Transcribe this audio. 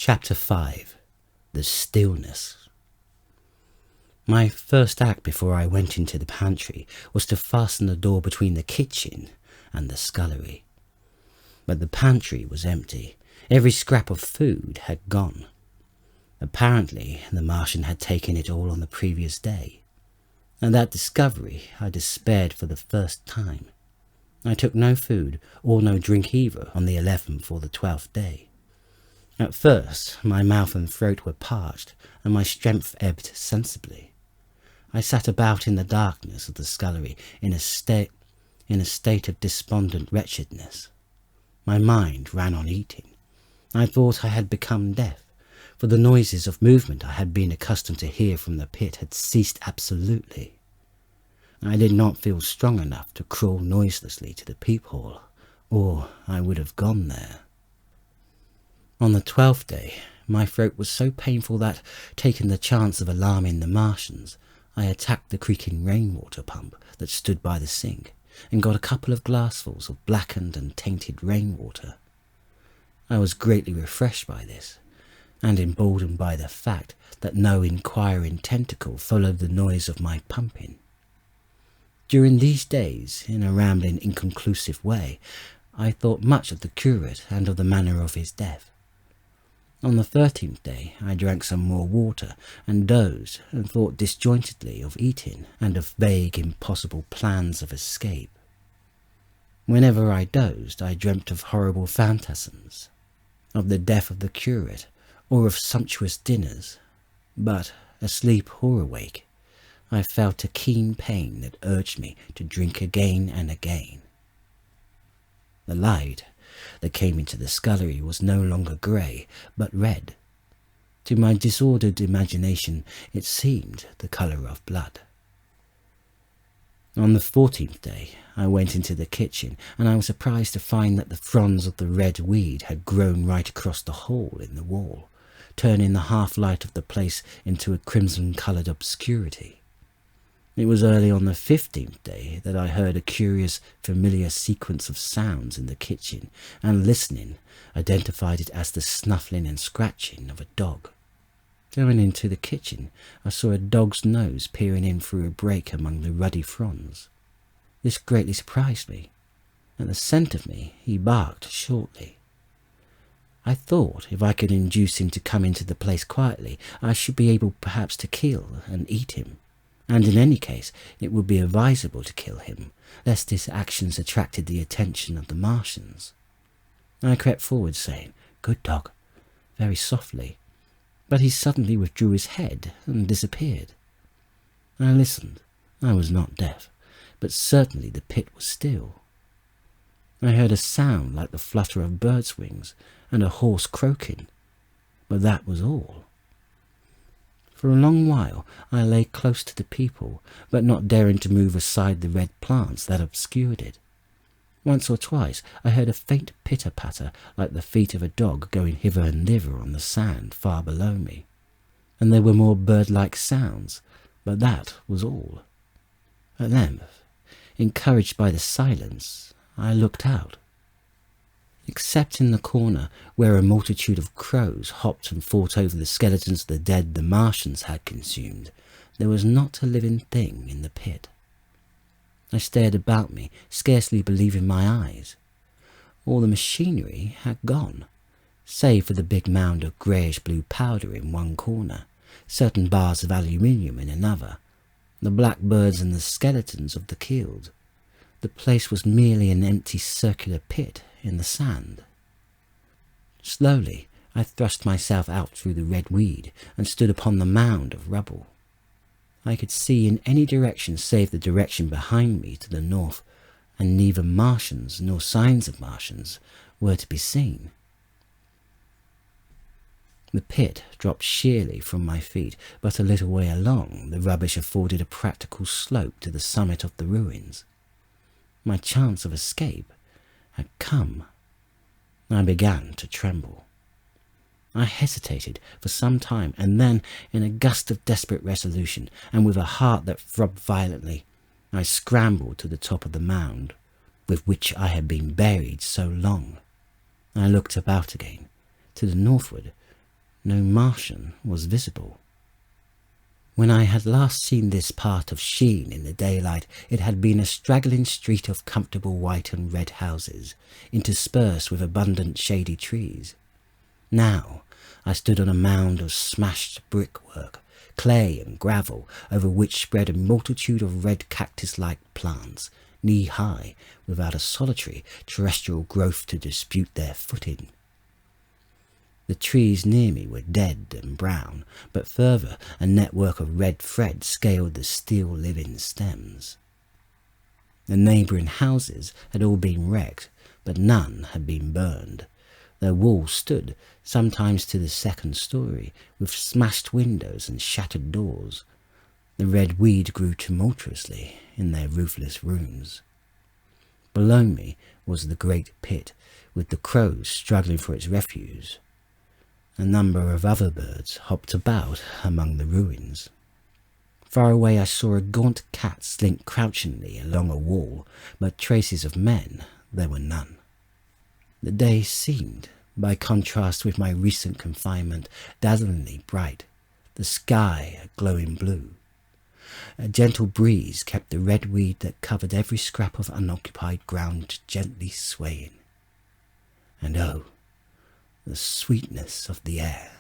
Chapter 5. The Stillness. My first act before I went into the pantry was to fasten the door between the kitchen and the scullery. But the pantry was empty. Every scrap of food had gone. Apparently, the Martian had taken it all on the previous day. At that discovery, I despaired for the first time. I took no food or no drink either on the 11th or the 12th day. At first, my mouth and throat were parched, and my strength ebbed sensibly. I sat about in the darkness of the scullery in a state of despondent wretchedness. My mind ran on eating. I thought I had become deaf, for the noises of movement I had been accustomed to hear from the pit had ceased absolutely. I did not feel strong enough to crawl noiselessly to the peephole, or I would have gone there. On the 12th day, my throat was so painful that, taking the chance of alarming the Martians, I attacked the creaking rainwater pump that stood by the sink and got a couple of glassfuls of blackened and tainted rainwater. I was greatly refreshed by this, and emboldened by the fact that no inquiring tentacle followed the noise of my pumping. During these days, in a rambling, inconclusive way, I thought much of the curate and of the manner of his death. On the 13th day, I drank some more water and dozed and thought disjointedly of eating and of vague, impossible plans of escape. Whenever I dozed, I dreamt of horrible phantasms, of the death of the curate, or of sumptuous dinners, but, asleep or awake, I felt a keen pain that urged me to drink again and again. The light that came into the scullery was no longer grey, but red. To my disordered imagination it seemed the colour of blood. On the 14th day I went into the kitchen, and I was surprised to find that the fronds of the red weed had grown right across the hole in the wall, turning the half-light of the place into a crimson-coloured obscurity. It was early on the 15th day that I heard a curious, familiar sequence of sounds in the kitchen, and listening, identified it as the snuffling and scratching of a dog. Going into the kitchen, I saw a dog's nose peering in through a break among the ruddy fronds. This greatly surprised me. At the scent of me, he barked shortly. I thought if I could induce him to come into the place quietly, I should be able perhaps to kill and eat him. And in any case, it would be advisable to kill him, lest his actions attracted the attention of the Martians. I crept forward, saying, "Good dog," very softly, but he suddenly withdrew his head and disappeared. I listened. I was not deaf, but certainly the pit was still. I heard a sound like the flutter of birds' wings and a horse croaking, but that was all. For a long while I lay close to the peephole, but not daring to move aside the red plants that obscured it. Once or twice I heard a faint pitter-patter like the feet of a dog going hither and thither on the sand far below me, and there were more bird-like sounds, but that was all. At length, encouraged by the silence, I looked out. Except in the corner where a multitude of crows hopped and fought over the skeletons of the dead the Martians had consumed, there was not a living thing in the pit. I stared about me, scarcely believing my eyes. All the machinery had gone, save for the big mound of greyish-blue powder in one corner, certain bars of aluminium in another, the black birds and the skeletons of the killed. The place was merely an empty circular pit in the sand. Slowly I thrust myself out through the red weed and stood upon the mound of rubble. I could see in any direction save the direction behind me to the north, and neither Martians nor signs of Martians were to be seen. The pit dropped sheerly from my feet, but a little way along the rubbish afforded a practical slope to the summit of the ruins. My chance of escape had come. I began to tremble. I hesitated for some time, and then, in a gust of desperate resolution, and with a heart that throbbed violently, I scrambled to the top of the mound, with which I had been buried so long. I looked about again. To the northward, No Martian was visible. When I had last seen this part of Sheen in the daylight, it had been a straggling street of comfortable white and red houses, interspersed with abundant shady trees. Now I stood on a mound of smashed brickwork, clay and gravel, over which spread a multitude of red cactus-like plants, knee-high, without a solitary terrestrial growth to dispute their footing. The trees near me were dead and brown, but further a network of red thread scaled the steel living stems. The neighbouring houses had all been wrecked, but none had been burned. Their walls stood, sometimes to the second story, with smashed windows and shattered doors. The red weed grew tumultuously in their roofless rooms. Below me was the great pit, with the crows struggling for its refuse. A number of other birds hopped about among the ruins. Far away I saw a gaunt cat slink crouchingly along a wall, but traces of men there were none. The day seemed, by contrast with my recent confinement, dazzlingly bright, the sky a glowing blue. A gentle breeze kept the red weed that covered every scrap of unoccupied ground gently swaying. And oh, the sweetness of the air.